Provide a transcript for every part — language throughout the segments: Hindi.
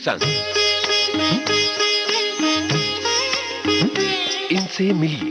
संग इनसे मिलिए।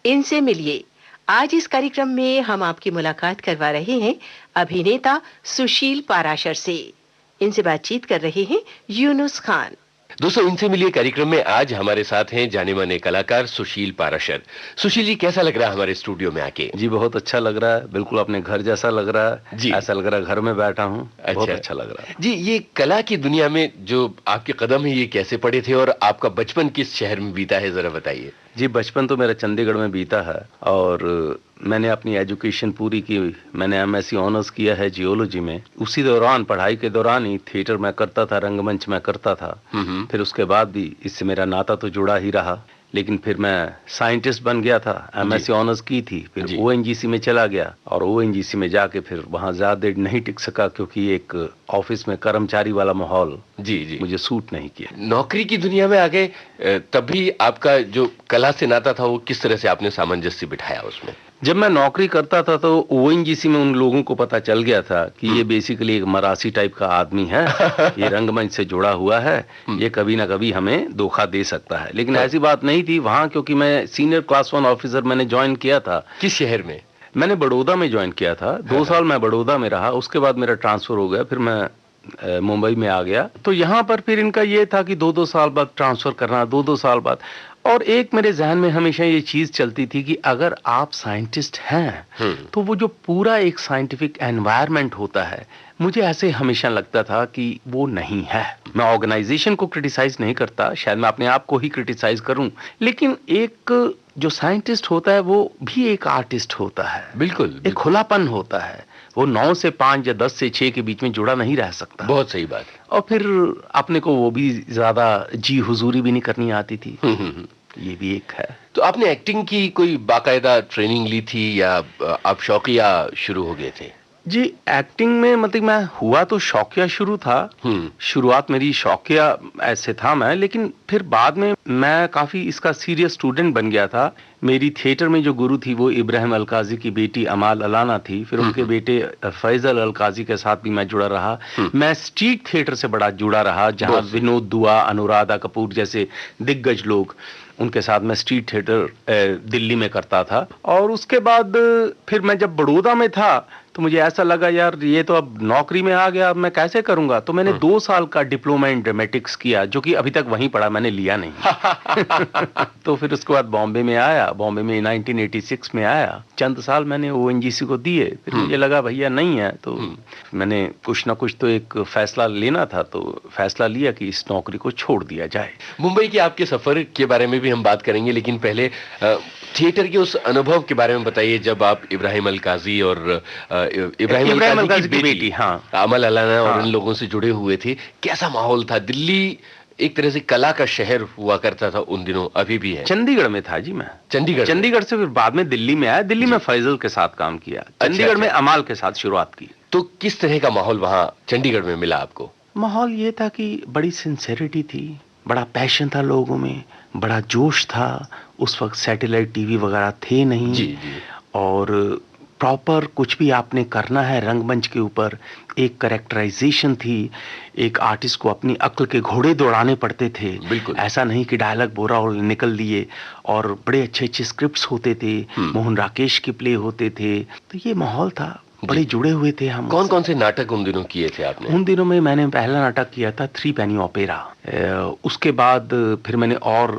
इनसे मिलिए। आज इस कार्यक्रम में हम आपकी मुलाकात करवा रहे हैं अभिनेता सुशील पाराशर से। इनसे बातचीत कर रहे हैं यूनुस खान। दोस्तों, इनसे मिलिए कार्यक्रम में आज हमारे साथ हैं जाने माने कलाकार सुशील पाराशर। सुशील जी, कैसा लग रहा है हमारे स्टूडियो में आके? जी बहुत अच्छा लग रहा है, बिल्कुल अपने घर जैसा लग रहा है जी। ऐसा लग रहा है घर में बैठा हूँ। बहुत अच्छा लग रहा है जी। ये कला की दुनिया में जो आपके कदम है ये कैसे पड़े थे और आपका बचपन किस शहर में बीता है, जरा बताइए। जी, बचपन तो मेरा चंडीगढ़ में बीता है और मैंने अपनी एजुकेशन पूरी की। मैंने एमएससी ऑनर्स किया है जियोलॉजी में। उसी दौरान, पढ़ाई के दौरान ही थिएटर में करता था, रंगमंच में करता था। फिर उसके बाद भी इससे मेरा नाता तो जुड़ा ही रहा, लेकिन फिर मैं साइंटिस्ट बन गया था। एमएससी ऑनर्स की थी, फिर ओएनजीसी में चला गया और ओएनजीसी में जाके फिर वहां ज्यादा देर नहीं टिक सका क्योंकि एक ऑफिस में कर्मचारी वाला माहौल जी मुझे सूट नहीं किया। नौकरी की दुनिया में आ गए, तभी आपका जो कला से नाता था वो किस तरह से आपने सामंजस्य बिठाया उसमें? जब मैं नौकरी करता था तो ओएनजीसी में उन लोगों को पता चल गया था कि ये बेसिकली एक मरासी टाइप का आदमी है, ये रंगमंच से जुड़ा हुआ है, ये कभी ना कभी हमें धोखा दे सकता है। लेकिन ऐसी बात नहीं थी वहां, क्योंकि मैं सीनियर क्लास 1 ऑफिसर मैंने ज्वाइन किया था। किस शहर में? मैंने बड़ौदा में ज्वाइन किया था। 2 साल मैं बड़ौदा में रहा, उसके बाद मेरा ट्रांसफर हो गया, फिर मैं मुंबई में आ गया। तो यहाँ पर फिर इनका ये था कि 2-2 साल बाद ट्रांसफर करना, 2-2 साल बाद। और एक मेरे जहन में हमेशा ये चीज चलती थी कि अगर आप साइंटिस्ट हैं तो वो जो पूरा एक साइंटिफिक एनवायरनमेंट होता है, मुझे ऐसे हमेशा लगता था कि वो नहीं है। मैं ऑर्गेनाइजेशन को क्रिटिसाइज नहीं करता, शायद मैं अपने आप को ही क्रिटिसाइज करूं, लेकिन एक जो साइंटिस्ट होता है वो भी एक आर्टिस्ट होता है। बिल्कुल। एक खुलापन होता है, वो 9 से 5 या 10 से 6 के बीच में जुड़ा नहीं रह सकता। बहुत सही बात। और फिर अपने को वो भी ज्यादा जी हुजूरी भी नहीं करनी आती थी। ये भी एक है। तो आपने एक्टिंग की कोई बाकायदा ट्रेनिंग ली थी या आप शौकिया शुरू हो गए थे? जी, एक्टिंग में मतलब मैं हुआ तो शौकिया शुरू था। शुरुआत मेरी शौकिया ऐसे था मैं, लेकिन फिर बाद में मैं काफी इसका सीरियस स्टूडेंट बन गया था। मेरी थिएटर में जो गुरु थी वो इब्राहिम अलकाजी की बेटी अमाल अलाना थी। फिर उनके बेटे फैजल अलकाजी के साथ भी मैं जुड़ा रहा। मैं स्ट्रीट थिएटर से बड़ा जुड़ा रहा, जहां विनोद दुआ, अनुराधा कपूर जैसे दिग्गज लोग, उनके साथ मैं स्ट्रीट थिएटर दिल्ली में करता था। और उसके बाद फिर मैं जब बड़ौदा में था तो मुझे ऐसा लगा यार ये तो अब नौकरी में आ गया, अब मैं कैसे करूंगा। तो मैंने 2 साल का डिप्लोमा इन ड्रामेटिक्स किया, जो कि अभी तक वहीं पड़ा, मैंने लिया नहीं। तो फिर उसके बाद बॉम्बे में आया। बॉम्बे में 1986 में आया। चंद साल मैंने ओएनजीसी को दिए। फिर मुझे लगा भैया नहीं है, तो मैंने कुछ ना कुछ तो एक फैसला लेना था, तो फैसला लिया कि इस नौकरी को छोड़ दिया जाए। मुंबई के आपके सफर के बारे में भी हम बात करेंगे, लेकिन पहले थिएटर के उस अनुभव के बारे में बताइए जब आप इब्राहिम अलकाजी और इब्राहिम अलकाजी की बेटी अमल अलाना और इन लोगों से जुड़े हुए थे। कैसा माहौल था? दिल्ली एक तरह से कला का शहर हुआ करता था उन दिनों, अभी भी है। चंडीगढ़ में था जी मैं। चंडीगढ़ से फिर बाद में दिल्ली में आया। दिल्ली में फैजल के साथ काम किया, चंडीगढ़ में अमाल के साथ शुरुआत की। तो किस तरह का माहौल वहां चंडीगढ़ में मिला आपको? माहौल ये था कि बड़ी सिंसेरिटी थी, बड़ा पैशन था लोगों में, बड़ा जोश था। उस वक्त सैटेलाइट टीवी वगैरह थे नहीं। जी। और प्रॉपर कुछ भी आपने करना है रंगमंच के ऊपर, एक कैरेक्टराइजेशन थी। एक आर्टिस्ट को अपनी अक्ल के घोड़े दौड़ाने पड़ते थे। बिल्कुल ऐसा नहीं कि डायलॉग बोरा और निकल दिए। और बड़े अच्छे अच्छे स्क्रिप्ट्स होते थे, मोहन राकेश के प्ले होते थे। तो ये माहौल था, बड़े जुड़े हुए थे हम। कौन कौन से नाटक उन दिनों किए थे आपने? उन दिनों में मैंने पहला नाटक किया था 3 पेनी ओपेरा। उसके बाद फिर मैंने और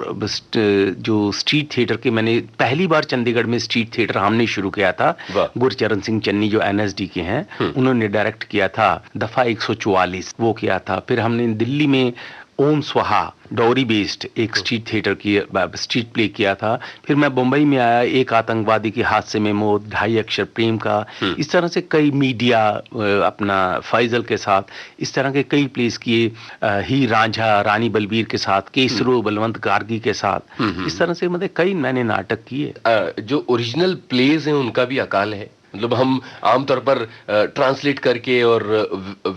जो स्ट्रीट थिएटर के, मैंने पहली बार चंडीगढ़ में स्ट्रीट थिएटर हमने शुरू किया था। गुरचरण सिंह चन्नी जो एनएसडी के हैं, उन्होंने डायरेक्ट किया था दफा 144, वो किया था। फिर हमने दिल्ली में ओम स्वाहा डॉरी बेस्ड एक स्ट्रीट थिएटर की स्ट्रीट प्ले किया था। फिर मैं मुंबई में आया, एक आतंकवादी के हादसे में मौत, 2.5 अक्षर प्रेम का, इस तरह से कई मीडिया, अपना फैजल के साथ इस तरह के कई प्लेस किए। ही रांझा रानी बलबीर के साथ, केसरो बलवंत गार्गी के साथ, इस तरह से मतलब कई मैंने नाटक किए। जो ओरिजिनल प्लेज हैं उनका भी अकाल है मतलब हम आमतौर पर ट्रांसलेट करके और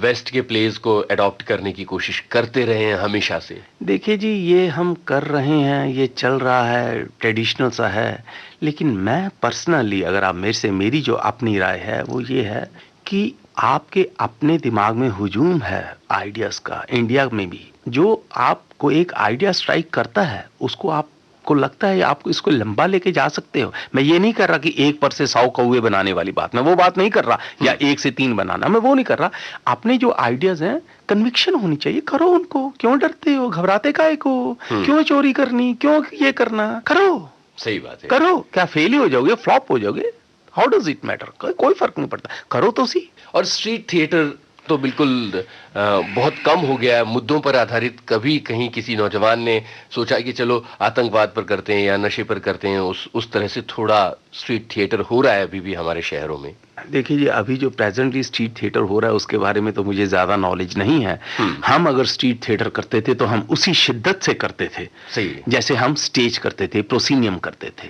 वेस्ट के प्लेस को अडॉप्ट करने की कोशिश करते रहे हैं हमेशा से। देखिए जी, ये हम कर रहे हैं, ये चल रहा है, ट्रेडिशनल सा है, लेकिन मैं पर्सनली, अगर आप मेरे से, मेरी जो अपनी राय है वो ये है कि आपके अपने दिमाग में हुजूम है आइडियाज का, इंडिया में भी। जो आपको एक आइडिया स्ट्राइक करता है, उसको आपको लगता है आप इसको लंबा लेके जा सकते हो। मैं ये नहीं कर रहा कि 1 पर से 100 कौवे बनाने वाली बात, मैं वो बात नहीं कर रहा, या 1 से 3 बनाना, मैं वो नहीं कर रहा। अपने जो आइडियाज हैं, कन्विक्शन होनी चाहिए, करो उनको। क्यों डरते हो, घबराते काहे को, क्यों चोरी करनी, क्यों ये करना, करो। सही बात है। करो, क्या फेल ही हो जाओगे, फ्लॉप हो जाओगे, हाउ डज इट मैटर, कोई फर्क नहीं पड़ता, करो तो सी। और स्ट्रीट थिएटर तो बिल्कुल बहुत कम हो गया है मुद्दों पर आधारित। कभी कहीं किसी नौजवान ने सोचा कि चलो आतंकवाद पर करते हैं या नशे पर करते हैं, उस तरह से थोड़ा स्ट्रीट थिएटर हो रहा है अभी भी हमारे शहरों में। देखिए जी, अभी जो प्रेजेंटली स्ट्रीट थिएटर हो रहा है उसके बारे में तो मुझे ज्यादा नॉलेज नहीं है। हम अगर स्ट्रीट थिएटर करते थे तो हम उसी शिद्दत से करते थे, सही, जैसे हम स्टेज करते थे, प्रोसीनियम करते थे।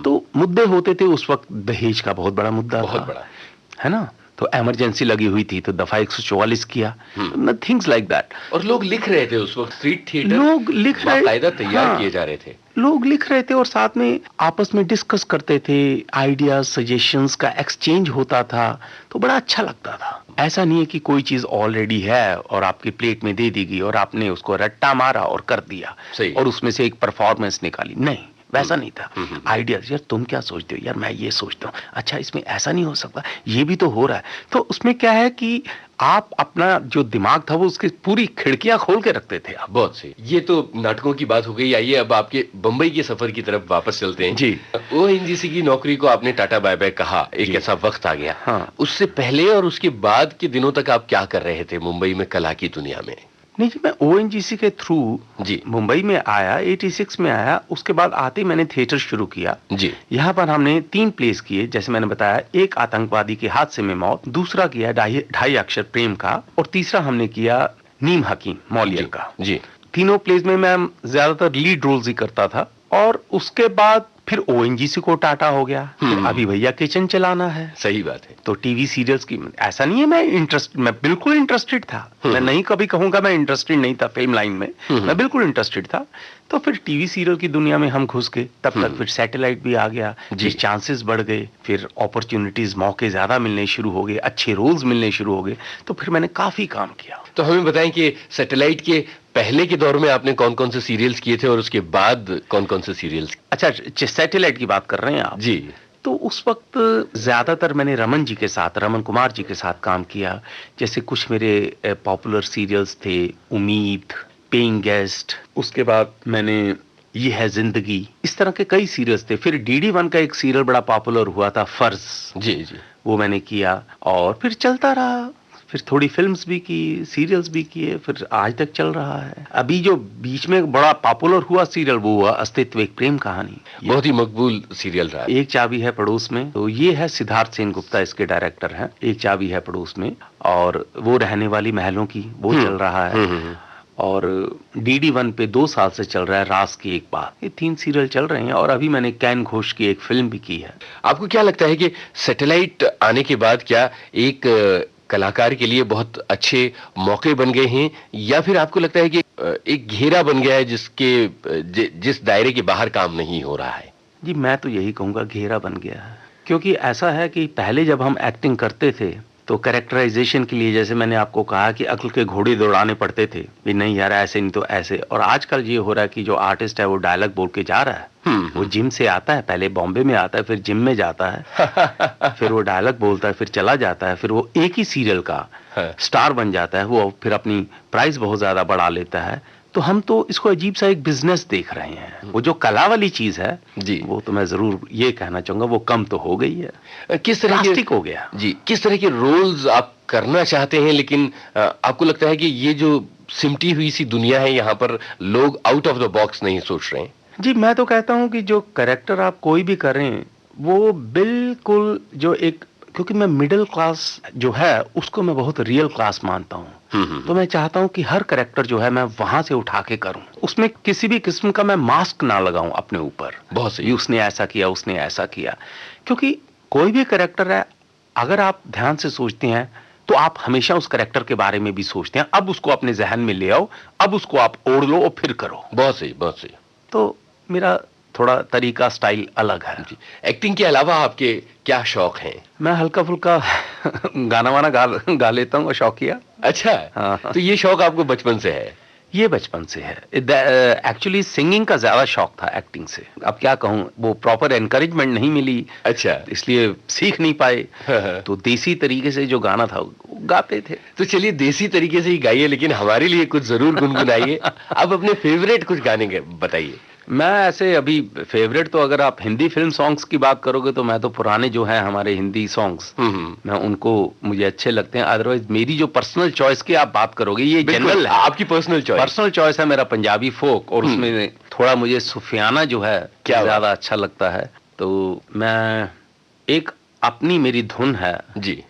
तो मुद्दे होते थे उस वक्त, दहेज का बहुत बड़ा मुद्दा बहुत था, बड़ा, है ना, तो इमरजेंसी लगी हुई थी तो दफा 144 किया, थिंग्स लाइक दैट। और लोग लिख रहे थे उस वक्त, स्ट्रीट थिएटर लोग लिख रहे, बाकायदा तैयार किए जा रहे थे, लोग लिख रहे थे और साथ में आपस में डिस्कस करते थे, आइडियाज, सजेशंस का एक्सचेंज होता था, तो बड़ा अच्छा लगता था। ऐसा नहीं है कि कोई चीज ऑलरेडी है और आपकी प्लेट में दे दी गई और आपने उसको रट्टा मारा और कर दिया और उसमें से एक परफॉर्मेंस निकाली, नहीं, वैसा नहीं था। आइडियाज, यार तुम क्या सोचते हो, यार मैं ये सोचता हूँ, अच्छा इसमें ऐसा नहीं हो सकता, ये भी तो हो रहा है। तो उसमें क्या है कि आप अपना जो दिमाग था वो उसकी पूरी खिड़कियां खोल के रखते थे आप। बहुत सही। ये तो नाटकों की बात हो गई। आइए अब आपके बंबई के सफर की तरफ वापस चलते हैं जी। ओएनजीसी की नौकरी को आपने टाटा बाय बाय कहा, एक ऐसा वक्त आ गया। हाँ। उससे पहले और उसके बाद के दिनों तक आप क्या कर रहे थे मुंबई में कला की दुनिया में? नहीं जी, मैं ओएनजीसी के थ्रू जी मुंबई में आया, 86 में आया। उसके बाद आते ही मैंने थिएटर शुरू किया जी। यहाँ पर हमने 3 प्लेस किए, जैसे मैंने बताया, एक आतंकवादी के हादसे में मौत, दूसरा किया ढाई अक्षर प्रेम का, और तीसरा हमने किया नीम हकीम मौलियर का। जी। तीनों प्लेस में मैं ज्यादातर लीड रोल्स ही करता था। और उसके बाद फिर ओएनजीसी को टाटा हो गया, फिर अभी भैया किचन चलाना है। सही बात है। तो टीवी सीरियल्स की ऐसा नहीं है मैं बिल्कुल इंटरेस्टेड था, मैं नहीं कभी कहूंगा मैं इंटरेस्टेड नहीं था फिल्म लाइन में, मैं बिल्कुल इंटरेस्टेड था। तो फिर टीवी सीरियल की दुनिया में हम घुस गए, तब तक फिर सैटेलाइट भी आ गया, चांसेस बढ़ गए, फिर अपॉर्चुनिटीज, मौके ज्यादा मिलने शुरू हो गए, अच्छे रोल्स मिलने शुरू हो गए, तो फिर मैंने काफी काम किया। तो हमें बताएं कि सैटेलाइट के पहले के दौर में आपने कौन कौन से सीरियल्स किए थे और उसके बाद कौन कौन से सीरियल्स? अच्छा, सैटेलाइट की बात कर रहे हैं आप? जी। तो उस वक्त ज्यादातर मैंने रमन जी के साथ, रमन कुमार जी के साथ काम किया। जैसे कुछ मेरे पॉपुलर सीरियल्स थे, उम्मीद, पेइंग गेस्ट, उसके बाद मैंने ये है जिंदगी, इस तरह के कई सीरियल्स थे। फिर DD1 का एक सीरियल बड़ा पॉपुलर हुआ था, फर्ज, जी जी, वो मैंने किया और फिर चलता रहा। फिर थोड़ी फिल्म्स भी की, सीरियल्स भी किए, फिर आज तक चल रहा है। अभी जो बीच में बड़ा पॉपुलर हुआ सीरियल वो हुआ अस्तित्व, एक प्रेम कहानी, बहुत ही मकबूल सीरियल रहा। एक चाबी है पड़ोस में, तो ये है सिद्धार्थ सेन गुप्ता इसके डायरेक्टर हैं। एक चाबी है पड़ोस में, और वो रहने वाली महलों की, वो चल रहा है। और DD1 पे 2 साल से चल रहा है रास की एक बात। ये 3 सीरियल चल रहे हैं और अभी मैंने कैन घोष की एक फिल्म भी की है। आपको क्या लगता है कि सैटेलाइट आने के बाद क्या एक कलाकार के लिए बहुत अच्छे मौके बन गए हैं, या फिर आपको लगता है कि एक घेरा बन गया है जिस दायरे के बाहर काम नहीं हो रहा है? जी, मैं तो यही कहूँगा घेरा बन गया है। क्योंकि ऐसा है कि पहले जब हम एक्टिंग करते थे तो कैरेक्टराइजेशन के लिए, जैसे मैंने आपको कहा कि अक्ल के घोड़े दौड़ाने पड़ते थे, भी नहीं यार ऐसे नहीं तो ऐसे। और आजकल ये हो रहा है कि जो आर्टिस्ट है वो डायलॉग बोल के जा रहा है, वो जिम से आता है, पहले बॉम्बे में आता है, फिर जिम में जाता है, फिर वो डायलॉग बोलता है, फिर चला जाता है, फिर वो एक ही सीरियल का स्टार बन जाता है, वो फिर अपनी प्राइस बहुत ज्यादा बढ़ा लेता है। तो हम तो इसको अजीब सा एक बिजनेस देख रहे हैं। वो जो कला वाली चीज है जी, वो तो मैं जरूर ये कहना चाहूंगा वो कम तो हो गई है, किस तरह के हो गया जी, किस तरह के रोल्स आप करना चाहते हैं, लेकिन आपको लगता है कि ये जो सिमटी हुई सी दुनिया है यहाँ पर लोग आउट ऑफ द बॉक्स नहीं सोच रहे हैं? जी, मैं तो कहता हूँ कि जो कैरेक्टर आप कोई भी करें वो बिल्कुल जो एक, क्योंकि मैं मिडिल क्लास जो है उसको मैं बहुत रियल क्लास मानता हूँ, तो मैं चाहता हूँ कि हर कैरेक्टर जो है मैं वहां से उठा के करूँ, उसमें किसी भी किस्म का मैं मास्क ना लगाऊं अपने ऊपर। बहुत सही। उसने ऐसा किया, उसने ऐसा किया, क्योंकि कोई भी कैरेक्टर है अगर आप ध्यान से सोचते हैं तो आप हमेशा उस कैरेक्टर के बारे में भी सोचते हैं, अब उसको अपने जहन में ले आओ, अब उसको आप ओढ़ लो और फिर करो। बहुत सही, बहुत सही। तो मेरा थोड़ा तरीका, स्टाइल अलग है। एक्टिंग के अलावा आपके क्या शौक हैं? मैं हल्का फुल्का गाना वाना गा लेता हूँ, शौकिया। अच्छा। हाँ। तो ये शौक आपको बचपन से है? ये बचपन से है। एक्चुअली सिंगिंग का ज्यादा शौक था एक्टिंग से। अब क्या कहूँ, वो प्रॉपर एनकरेजमेंट नहीं मिली। अच्छा। इसलिए सीख नहीं पाए। तो देसी तरीके से जो गाना था वो गाते थे। तो चलिए देसी तरीके से ही गाइए, लेकिन हमारे लिए कुछ जरूर गुनगुनाइए। अब अपने फेवरेट कुछ गाने बताइए। मैं ऐसे अभी फेवरेट तो अगर आप हिंदी फिल्म सॉन्ग्स की बात करोगे तो मैं तो पुराने जो है हमारे हिंदी सॉन्ग्स, मैं उनको मुझे अच्छे लगते हैं। अदरवाइज मेरी जो पर्सनल चॉइस की आप बात करोगे, ये जनरल है। आपकी पर्सनल चॉइस है मेरा पंजाबी फोक, और उसमें थोड़ा मुझे सुफियाना जो है क्या ज्यादा अच्छा लगता है। तो मैं एक अपनी मेरी धुन है जी,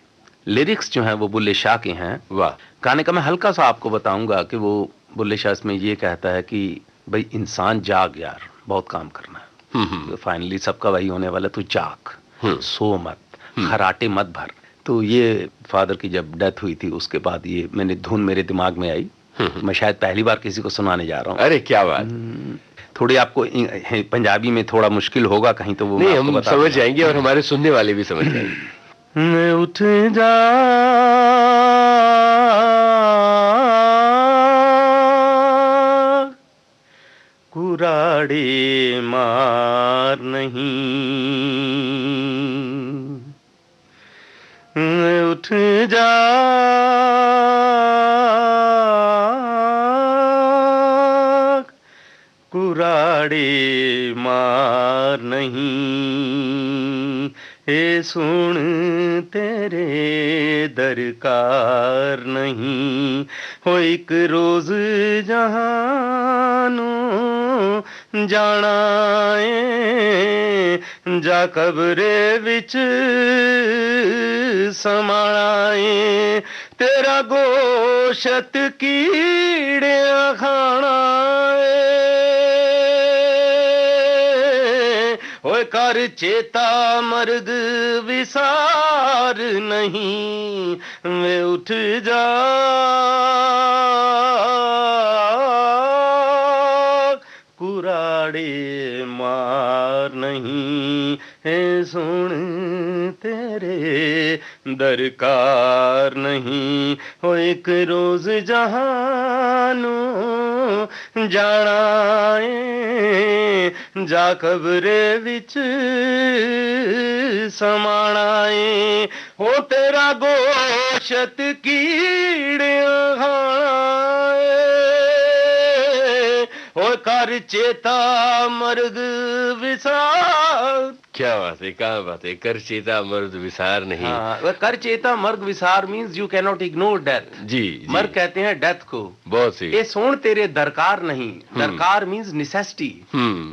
लिरिक्स जो है वो बुल्ले शाह के हैं। वाह। गाने का मैं हल्का सा आपको बताऊंगा कि वो बुल्ले शाह इसमें ये कहता है कि भाई इंसान जाग यार, बहुत काम करना है, तो फाइनली सबका वही होने वाला, तू जाग, सो मत, खराटे मत भर। तो ये फादर की जब डेथ हुई थी उसके बाद ये मैंने धुन मेरे दिमाग में आई। मैं शायद पहली बार किसी को सुनाने जा रहा हूँ। अरे क्या बात। थोड़ी आपको पंजाबी में थोड़ा मुश्किल होगा कहीं, तो वो नहीं, हम समझ जाएंगे और हमारे सुनने वाले भी समझ जाएंगे। मैं उठ जा कुराड़े मार नहीं, उठ जा कुराड़े मार नहीं, हे सुन तेरे दरकार नहीं, हो एक रोज जहानों जाना है, जा कब्रे विच समाना है, तेरा गोशत कीड़े खाना है, ओए कर चेता मर्ग विसार नहीं, वे उठ जा कुराड़े मार नहीं, है सुन तेरे दरकार नहीं, हो एक रोज जहानों जाना है, जा कब्रे विच समाना है, हो तेरा गोशत कीड़े खाना है, ओ कर चेता मर्ग विसार। क्या बात है, क्या बात है। कर चेता मर्ग विसार नहीं। हाँ, कर चेता मर्ग विसार means you can not ignore death. जी, मर्ग कहते हैं डेथ को। बहुत सही। ये सोन तेरे दरकार नहीं, दरकार मींस नेसेसिटी।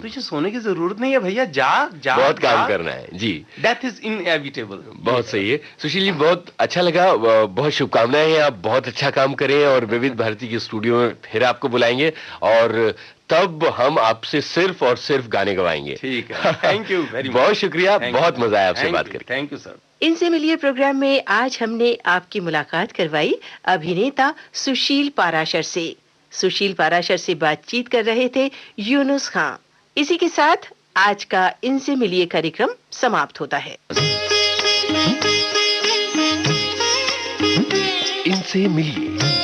तुझे सोने की जरूरत नहीं है भैया, जाग जाग, बहुत काम करना है। जी, डेथ इज इनएविटेबल। बहुत सही है सुशील जी, बहुत अच्छा लगा, बहुत शुभकामनाएं हैं, आप बहुत अच्छा काम करें और विविध भारती के स्टूडियो में फिर आपको बुलाएंगे और तब हम आपसे सिर्फ और सिर्फ गाने गवाएंगे। ठीक है, थैंक यू वेरी मच। बहुत शुक्रिया, बहुत मजा आया आपसे बात करके। Thank you sir. इनसे मिलिए प्रोग्राम में आज हमने आपकी मुलाकात करवाई अभिनेता सुशील पाराशर से। सुशील पाराशर से बातचीत कर रहे थे यूनुस खां। इसी के साथ आज का इनसे मिलिए कार्यक्रम समाप्त होता है। इनसे मिलिए।